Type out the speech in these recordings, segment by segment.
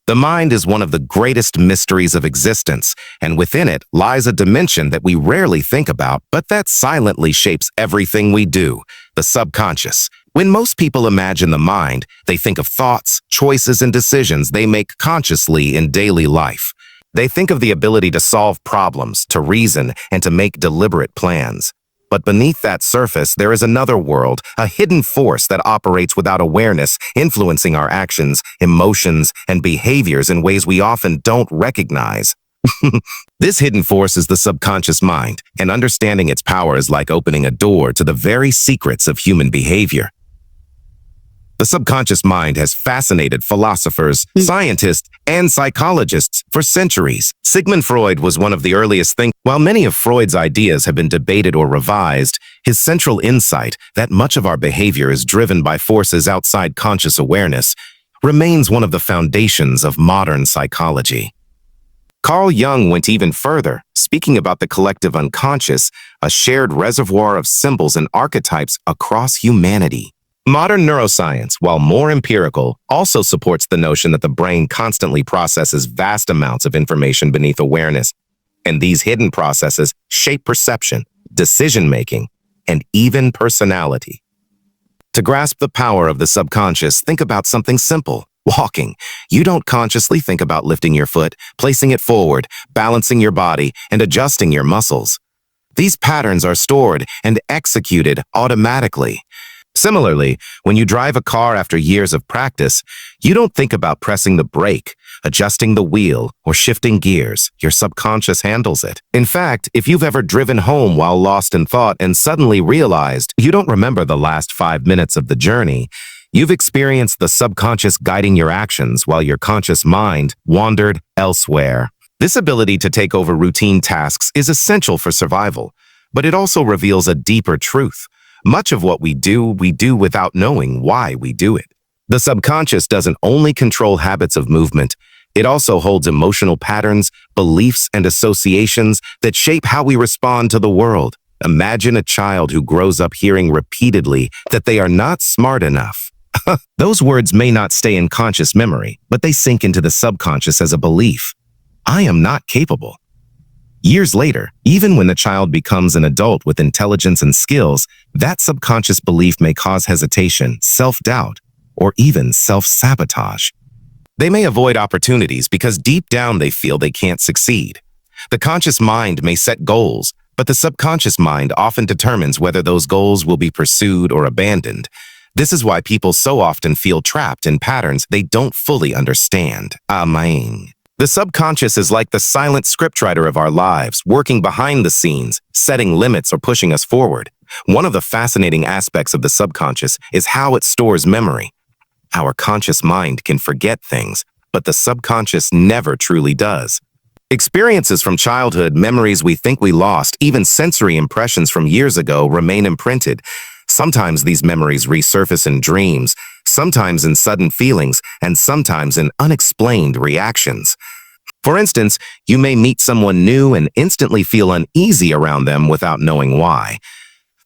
The mind is one of the greatest mysteries of existence, and within it lies a dimension that we rarely think about, but that silently shapes everything we do, the subconscious. When most people imagine the mind, they think of thoughts, choices, and decisions they make consciously in daily life. They think of the ability to solve problems, to reason, and to make deliberate plans. But beneath that surface, there is another world, a hidden force that operates without awareness, influencing our actions, emotions, and behaviors in ways we often don't recognize. This hidden force is the subconscious mind, and understanding its power is like opening a door to the very secrets of human behavior. The subconscious mind has fascinated philosophers, scientists, and psychologists for centuries. Sigmund Freud was one of the earliest thinkers. While many of Freud's ideas have been debated or revised, his central insight that much of our behavior is driven by forces outside conscious awareness remains one of the foundations of modern psychology. Carl Jung went even further, speaking about the collective unconscious, a shared reservoir of symbols and archetypes across humanity. Modern neuroscience, while more empirical, also supports the notion that the brain constantly processes vast amounts of information beneath awareness, and these hidden processes shape perception, decision-making, and even personality. To grasp the power of the subconscious, think about something simple: walking. You don't consciously think about lifting your foot, placing it forward, balancing your body, and adjusting your muscles. These patterns are stored and executed automatically. Similarly, when you drive a car after years of practice, you don't think about pressing the brake, adjusting the wheel, or shifting gears. Your subconscious handles it. In fact, if you've ever driven home while lost in thought and suddenly realized you don't remember the last 5 minutes of the journey, you've experienced the subconscious guiding your actions while your conscious mind wandered elsewhere. This ability to take over routine tasks is essential for survival, but it also reveals a deeper truth. Much of what we do without knowing why we do it. The subconscious doesn't only control habits of movement, it also holds emotional patterns, beliefs, and associations that shape how we respond to the world. Imagine a child who grows up hearing repeatedly that they are not smart enough. Those words may not stay in conscious memory, but they sink into the subconscious as a belief. I am not capable. Years later, even when the child becomes an adult with intelligence and skills, that subconscious belief may cause hesitation, self-doubt, or even self-sabotage. They may avoid opportunities because deep down they feel they can't succeed. The conscious mind may set goals, but the subconscious mind often determines whether those goals will be pursued or abandoned. This is why people so often feel trapped in patterns they don't fully understand. Amen. The subconscious is like the silent scriptwriter of our lives, working behind the scenes, setting limits or pushing us forward. One of the fascinating aspects of the subconscious is how it stores memory. Our conscious mind can forget things, but the subconscious never truly does. Experiences from childhood, memories we think we lost, even sensory impressions from years ago remain imprinted. Sometimes these memories resurface in dreams, sometimes in sudden feelings, and sometimes in unexplained reactions. For instance, you may meet someone new and instantly feel uneasy around them without knowing why.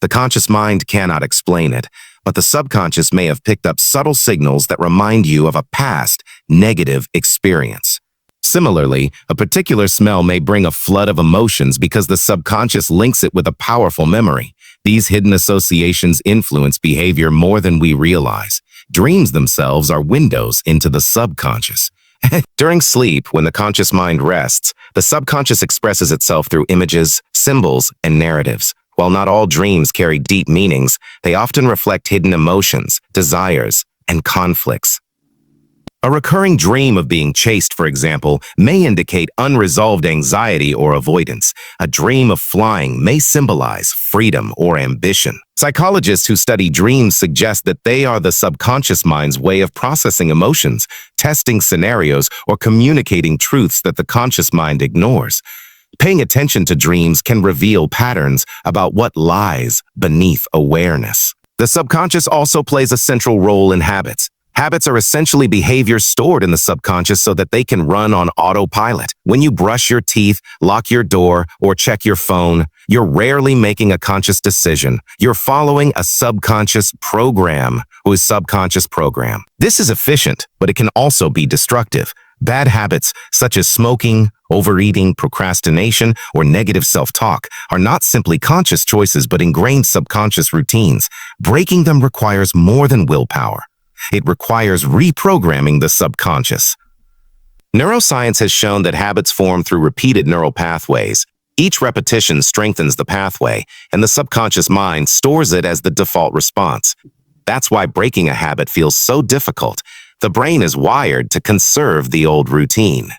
The conscious mind cannot explain it, but the subconscious may have picked up subtle signals that remind you of a past, negative experience. Similarly, a particular smell may bring a flood of emotions because the subconscious links it with a powerful memory. These hidden associations influence behavior more than we realize. Dreams themselves are windows into the subconscious. During sleep, when the conscious mind rests, the subconscious expresses itself through images, symbols, and narratives. While not all dreams carry deep meanings, they often reflect hidden emotions, desires, and conflicts. A recurring dream of being chased, for example, may indicate unresolved anxiety or avoidance. A dream of flying may symbolize freedom or ambition. Psychologists who study dreams suggest that they are the subconscious mind's way of processing emotions, testing scenarios, or communicating truths that the conscious mind ignores. Paying attention to dreams can reveal patterns about what lies beneath awareness. The subconscious also plays a central role in habits. Habits are essentially behaviors stored in the subconscious so that they can run on autopilot. When you brush your teeth, lock your door, or check your phone, you're rarely making a conscious decision. You're following a subconscious program. This is efficient, but it can also be destructive. Bad habits such as smoking, overeating, procrastination, or negative self-talk are not simply conscious choices but ingrained subconscious routines. Breaking them requires more than willpower. It requires reprogramming the subconscious. Neuroscience has shown that habits form through repeated neural pathways. Each repetition strengthens the pathway, and the subconscious mind stores it as the default response. That's why breaking a habit feels so difficult. The brain is wired to conserve the old routine.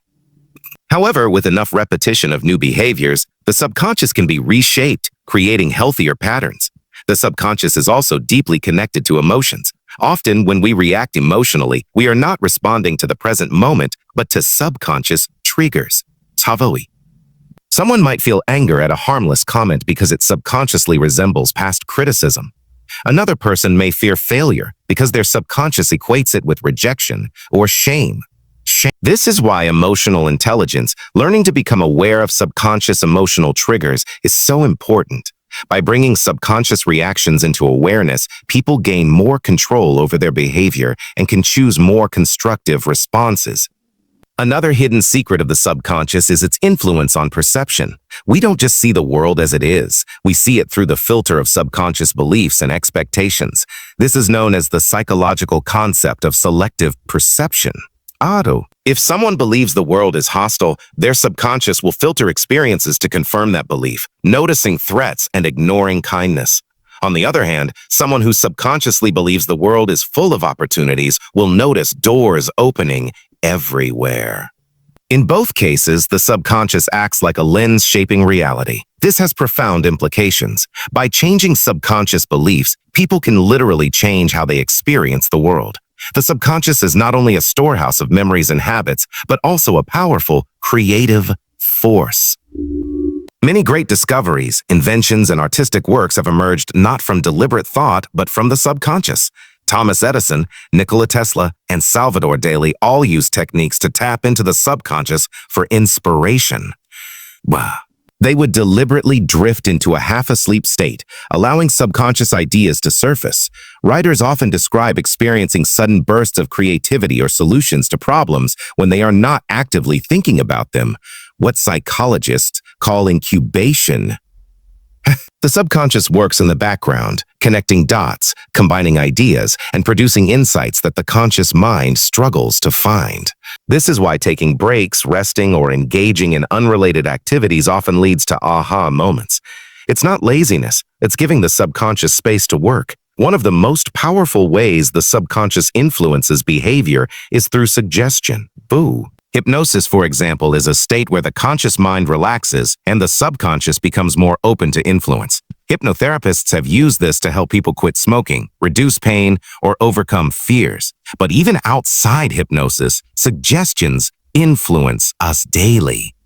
However, with enough repetition of new behaviors, the subconscious can be reshaped, creating healthier patterns. The subconscious is also deeply connected to emotions. Often, when we react emotionally, we are not responding to the present moment, but to subconscious triggers. Tavoi. Someone might feel anger at a harmless comment because it subconsciously resembles past criticism. Another person may fear failure because their subconscious equates it with rejection or shame. This is why emotional intelligence, learning to become aware of subconscious emotional triggers, is so important. By bringing subconscious reactions into awareness, people gain more control over their behavior and can choose more constructive responses. Another hidden secret of the subconscious is its influence on perception. We don't just see the world as it is. We see it through the filter of subconscious beliefs and expectations. This is known as the psychological concept of selective perception. If someone believes the world is hostile, their subconscious will filter experiences to confirm that belief, noticing threats and ignoring kindness. On the other hand, someone who subconsciously believes the world is full of opportunities will notice doors opening everywhere. In both cases, the subconscious acts like a lens shaping reality. This has profound implications. By changing subconscious beliefs, people can literally change how they experience the world. The subconscious is not only a storehouse of memories and habits, but also a powerful, creative force. Many great discoveries, inventions, and artistic works have emerged not from deliberate thought, but from the subconscious. Thomas Edison, Nikola Tesla, and Salvador Dali all use techniques to tap into the subconscious for inspiration. They would deliberately drift into a half-asleep state, allowing subconscious ideas to surface. Writers often describe experiencing sudden bursts of creativity or solutions to problems when they are not actively thinking about them, what psychologists call incubation. The subconscious works in the background, connecting dots, combining ideas, and producing insights that the conscious mind struggles to find. This is why taking breaks, resting, or engaging in unrelated activities often leads to aha moments. It's not laziness, it's giving the subconscious space to work. One of the most powerful ways the subconscious influences behavior is through suggestion. Hypnosis, for example, is a state where the conscious mind relaxes and the subconscious becomes more open to influence. Hypnotherapists have used this to help people quit smoking, reduce pain, or overcome fears. But even outside hypnosis, suggestions influence us daily.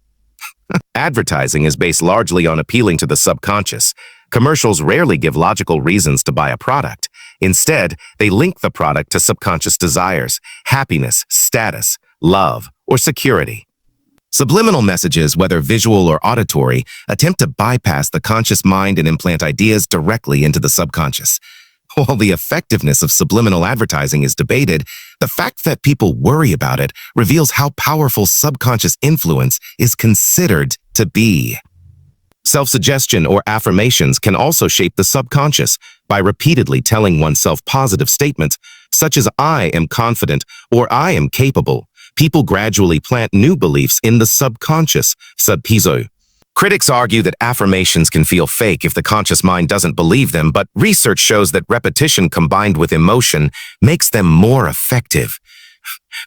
Advertising is based largely on appealing to the subconscious. Commercials rarely give logical reasons to buy a product. Instead, they link the product to subconscious desires, happiness, status, love, or security. Subliminal messages, whether visual or auditory, attempt to bypass the conscious mind and implant ideas directly into the subconscious. While the effectiveness of subliminal advertising is debated, the fact that people worry about it reveals how powerful subconscious influence is considered to be. Self-suggestion or affirmations can also shape the subconscious by repeatedly telling oneself positive statements such as "I am confident" or "I am capable." People gradually plant new beliefs in the subconscious, subpiso. Critics argue that affirmations can feel fake if the conscious mind doesn't believe them, but research shows that repetition combined with emotion makes them more effective.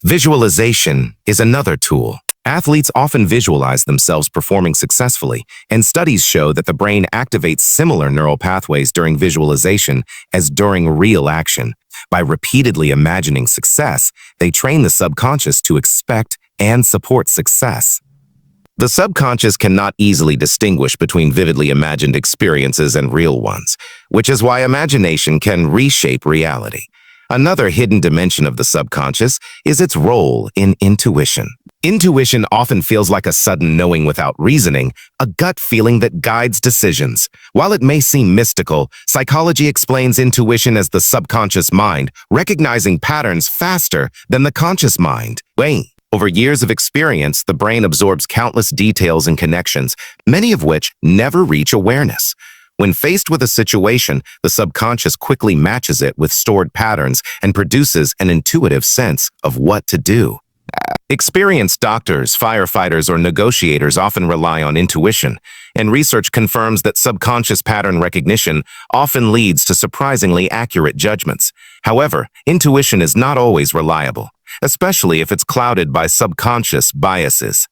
Visualization is another tool. Athletes often visualize themselves performing successfully, and studies show that the brain activates similar neural pathways during visualization as during real action. By repeatedly imagining success, they train the subconscious to expect and support success. The subconscious cannot easily distinguish between vividly imagined experiences and real ones, which is why imagination can reshape reality. Another hidden dimension of the subconscious is its role in intuition. Intuition often feels like a sudden knowing without reasoning, a gut feeling that guides decisions. While it may seem mystical, psychology explains intuition as the subconscious mind, recognizing patterns faster than the conscious mind. Over years of experience, the brain absorbs countless details and connections, many of which never reach awareness. When faced with a situation, the subconscious quickly matches it with stored patterns and produces an intuitive sense of what to do. Experienced doctors, firefighters, or negotiators often rely on intuition, and research confirms that subconscious pattern recognition often leads to surprisingly accurate judgments. However, intuition is not always reliable, especially if it's clouded by subconscious biases.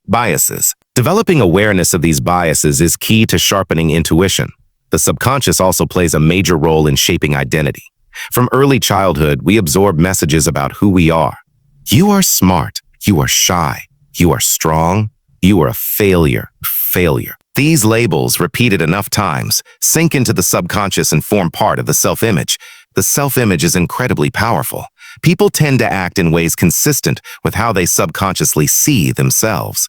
Developing awareness of these biases is key to sharpening intuition. The subconscious also plays a major role in shaping identity. From early childhood, we absorb messages about who we are. You are smart. You are shy. You are strong. You are a failure. These labels, repeated enough times, sink into the subconscious and form part of the self-image. The self-image is incredibly powerful. People tend to act in ways consistent with how they subconsciously see themselves.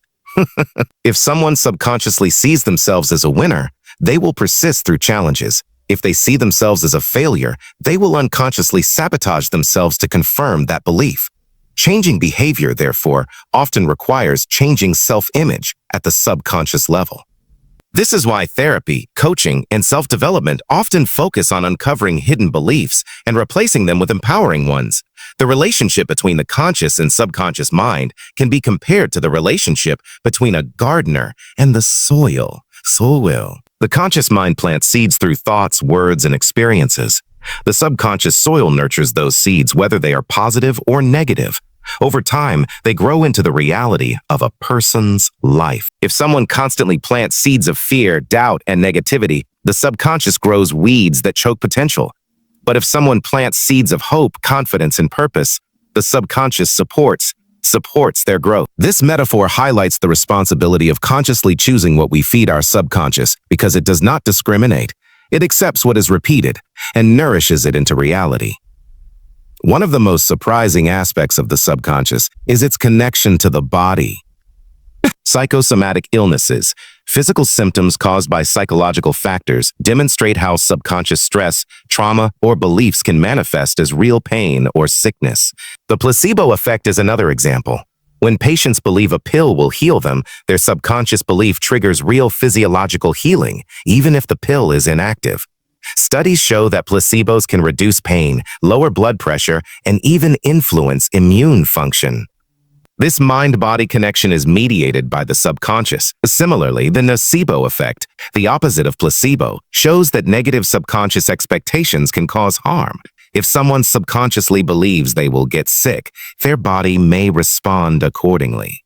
If someone subconsciously sees themselves as a winner, they will persist through challenges. If they see themselves as a failure, they will unconsciously sabotage themselves to confirm that belief. Changing behavior, therefore, often requires changing self-image at the subconscious level. This is why therapy, coaching, and self-development often focus on uncovering hidden beliefs and replacing them with empowering ones. The relationship between the conscious and subconscious mind can be compared to the relationship between a gardener and the soil. The conscious mind plants seeds through thoughts, words, and experiences. The subconscious soil nurtures those seeds, whether they are positive or negative. Over time, they grow into the reality of a person's life. If someone constantly plants seeds of fear, doubt, and negativity, the subconscious grows weeds that choke potential. But if someone plants seeds of hope, confidence, and purpose, the subconscious supports their growth. This metaphor highlights the responsibility of consciously choosing what we feed our subconscious because it does not discriminate. It accepts what is repeated and nourishes it into reality. One of the most surprising aspects of the subconscious is its connection to the body. Psychosomatic illnesses, physical symptoms caused by psychological factors, demonstrate how subconscious stress, trauma, or beliefs can manifest as real pain or sickness. The placebo effect is another example. When patients believe a pill will heal them, their subconscious belief triggers real physiological healing, even if the pill is inactive. Studies show that placebos can reduce pain, lower blood pressure, and even influence immune function. This mind-body connection is mediated by the subconscious. Similarly, the nocebo effect, the opposite of placebo, shows that negative subconscious expectations can cause harm. If someone subconsciously believes they will get sick, their body may respond accordingly.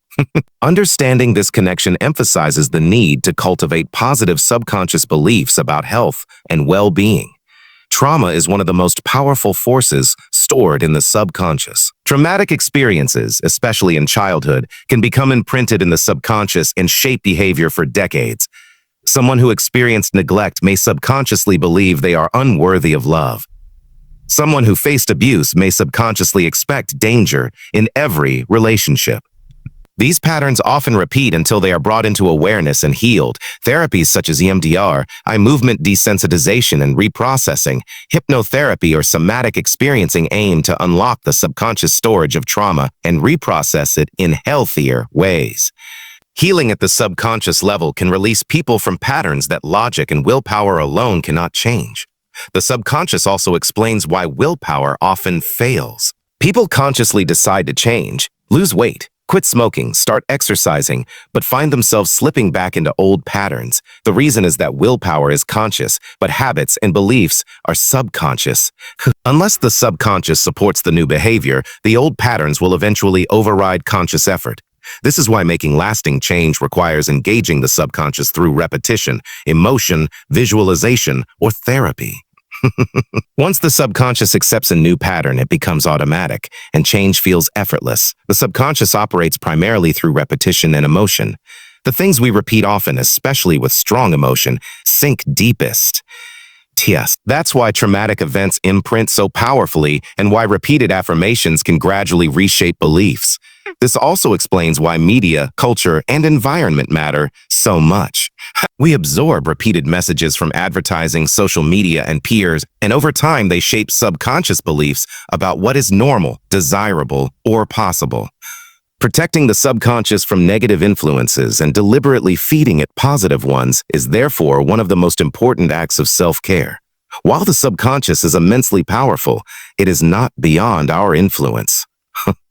Understanding this connection emphasizes the need to cultivate positive subconscious beliefs about health and well-being. Trauma is one of the most powerful forces stored in the subconscious. Traumatic experiences, especially in childhood, can become imprinted in the subconscious and shape behavior for decades. Someone who experienced neglect may subconsciously believe they are unworthy of love. Someone who faced abuse may subconsciously expect danger in every relationship. These patterns often repeat until they are brought into awareness and healed. Therapies such as EMDR, eye movement desensitization and reprocessing, hypnotherapy, or somatic experiencing aim to unlock the subconscious storage of trauma and reprocess it in healthier ways. Healing at the subconscious level can release people from patterns that logic and willpower alone cannot change. The subconscious also explains why willpower often fails. People consciously decide to change, lose weight, quit smoking, start exercising, but find themselves slipping back into old patterns. The reason is that willpower is conscious, but habits and beliefs are subconscious. Unless the subconscious supports the new behavior, the old patterns will eventually override conscious effort. This is why making lasting change requires engaging the subconscious through repetition, emotion, visualization, or therapy. Once the subconscious accepts a new pattern, it becomes automatic, and change feels effortless. The subconscious operates primarily through repetition and emotion. The things we repeat often, especially with strong emotion, sink deepest. Yes, that's why traumatic events imprint so powerfully and why repeated affirmations can gradually reshape beliefs. This also explains why media, culture, and environment matter so much. We absorb repeated messages from advertising, social media, and peers, and over time they shape subconscious beliefs about what is normal, desirable, or possible. Protecting the subconscious from negative influences and deliberately feeding it positive ones is therefore one of the most important acts of self-care. While the subconscious is immensely powerful, it is not beyond our influence.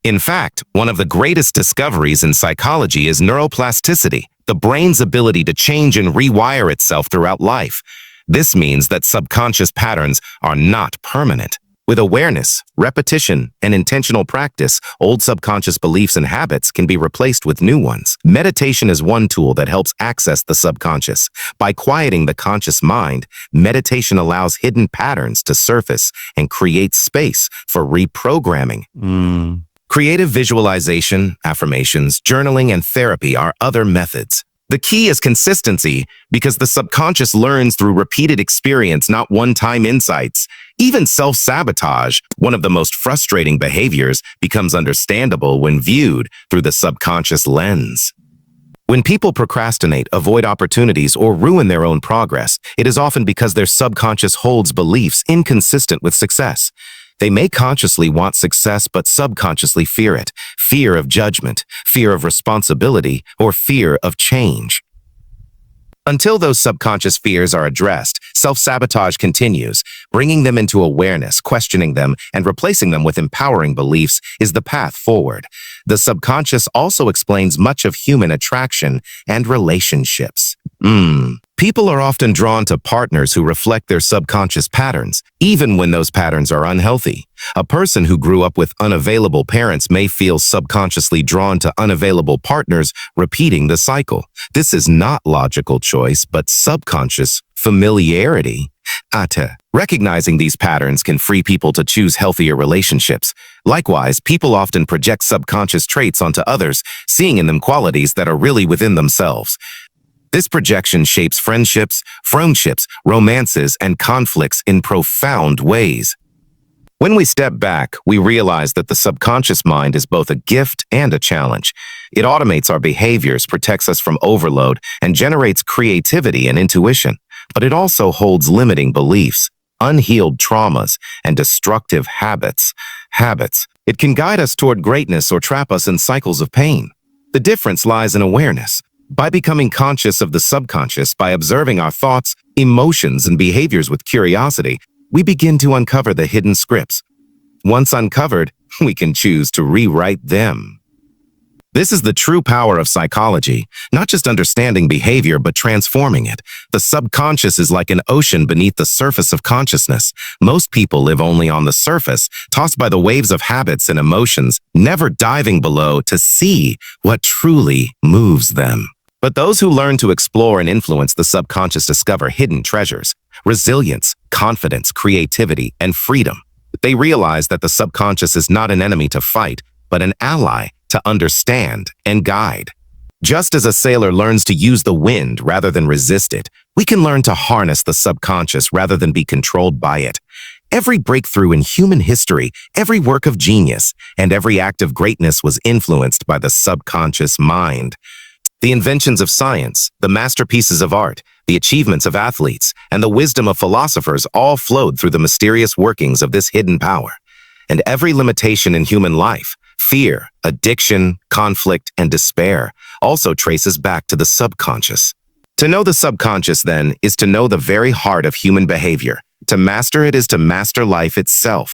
In fact, one of the greatest discoveries in psychology is neuroplasticity, the brain's ability to change and rewire itself throughout life. This means that subconscious patterns are not permanent. With awareness, repetition, and intentional practice, old subconscious beliefs and habits can be replaced with new ones. Meditation is one tool that helps access the subconscious. By quieting the conscious mind, meditation allows hidden patterns to surface and creates space for reprogramming. Creative visualization, affirmations, journaling, and therapy are other methods. The key is consistency because the subconscious learns through repeated experience, not one-time insights. Even self-sabotage, one of the most frustrating behaviors, becomes understandable when viewed through the subconscious lens. When people procrastinate, avoid opportunities, or ruin their own progress, it is often because their subconscious holds beliefs inconsistent with success. They may consciously want success but subconsciously fear it. Fear of judgment, fear of responsibility, or fear of change. Until those subconscious fears are addressed, self-sabotage continues. Bringing them into awareness, questioning them, and replacing them with empowering beliefs is the path forward. The subconscious also explains much of human attraction and relationships. People are often drawn to partners who reflect their subconscious patterns, even when those patterns are unhealthy. A person who grew up with unavailable parents may feel subconsciously drawn to unavailable partners, repeating the cycle. This is not logical choice, but subconscious familiarity. Recognizing these patterns can free people to choose healthier relationships. Likewise, people often project subconscious traits onto others, seeing in them qualities that are really within themselves. This projection shapes friendships, romances, and conflicts in profound ways. When we step back, we realize that the subconscious mind is both a gift and a challenge. It automates our behaviors, protects us from overload, and generates creativity and intuition. But it also holds limiting beliefs, unhealed traumas, and destructive habits. It can guide us toward greatness or trap us in cycles of pain. The difference lies in awareness. By becoming conscious of the subconscious, by observing our thoughts, emotions, and behaviors with curiosity, we begin to uncover the hidden scripts. Once uncovered, we can choose to rewrite them. This is the true power of psychology, not just understanding behavior, but transforming it. The subconscious is like an ocean beneath the surface of consciousness. Most people live only on the surface, tossed by the waves of habits and emotions, never diving below to see what truly moves them. But those who learn to explore and influence the subconscious discover hidden treasures, resilience, confidence, creativity, and freedom. They realize that the subconscious is not an enemy to fight, but an ally to understand and guide. Just as a sailor learns to use the wind rather than resist it, we can learn to harness the subconscious rather than be controlled by it. Every breakthrough in human history, every work of genius, and every act of greatness was influenced by the subconscious mind. The inventions of science, the masterpieces of art, the achievements of athletes, and the wisdom of philosophers all flowed through the mysterious workings of this hidden power. And every limitation in human life, fear, addiction, conflict, and despair, also traces back to the subconscious. To know the subconscious, then, is to know the very heart of human behavior. To master it is to master life itself.